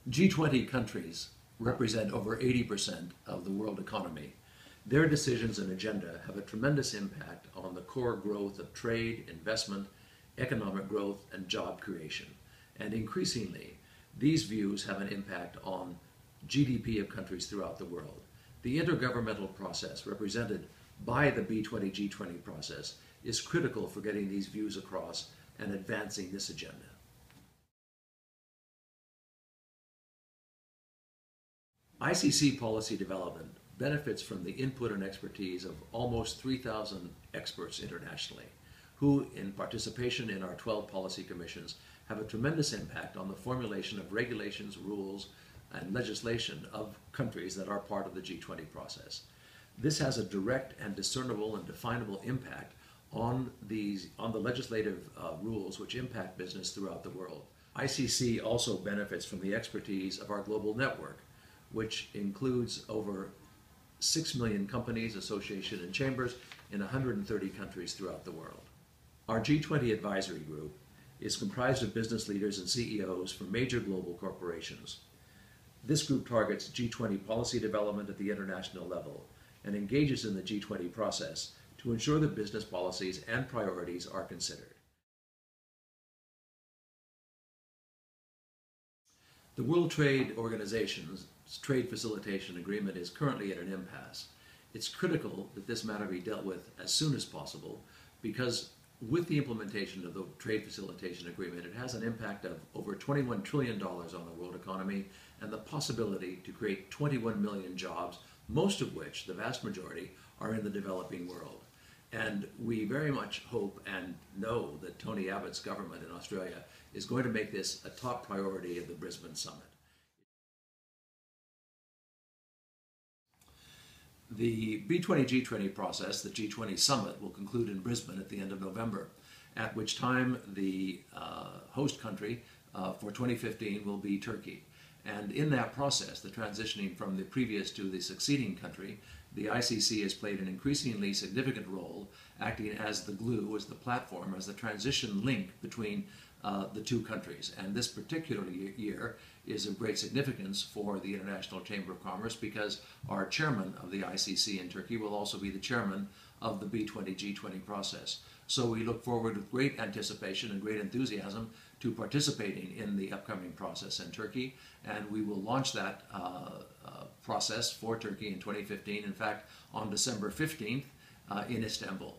G20 countries represent over 80% of the world economy. Their decisions and agenda have a tremendous impact on the core growth of trade, investment, economic growth, and job creation. And increasingly, these views have an impact on GDP of countries throughout the world. The intergovernmental process represented by the B20 G20 process is critical for getting these views across and advancing this agenda. ICC policy development benefits from the input and expertise of almost 3,000 experts internationally, who, in participation in our 12 policy commissions, have a tremendous impact on the formulation of regulations, rules, and legislation of countries that are part of the G20 process. This has a direct and discernible and definable impact on the legislative rules which impact business throughout the world. ICC also benefits from the expertise of our global network, which includes over 6 million companies, associations, and chambers in 130 countries throughout the world. Our G20 advisory group is comprised of business leaders and CEOs from major global corporations. This group targets G20 policy development at the international level and engages in the G20 process to ensure that business policies and priorities are considered. The World Trade Organization's trade facilitation agreement is currently at an impasse. It's critical that this matter be dealt with as soon as possible because with the implementation of the trade facilitation agreement, it has an impact of over $21 trillion on the world economy and the possibility to create 21 million jobs, most of which, the vast majority, are in the developing world. And we very much hope and know that Tony Abbott's government in Australia is going to make this a top priority of the Brisbane Summit. The B20 G20 process, the G20 Summit, will conclude in Brisbane at the end of November, at which time the host country for 2015 will be Turkey. And in that process, the transitioning from the previous to the succeeding country, the ICC has played an increasingly significant role, acting as the glue, as the platform, as the transition link between the two countries. And this particular year is of great significance for the International Chamber of Commerce because our chairman of the ICC in Turkey will also be the chairman of the B20 G20 process. So we look forward with great anticipation and great enthusiasm to participating in the upcoming process in Turkey, and we will launch that process for Turkey in 2015, in fact, on December 15th in Istanbul.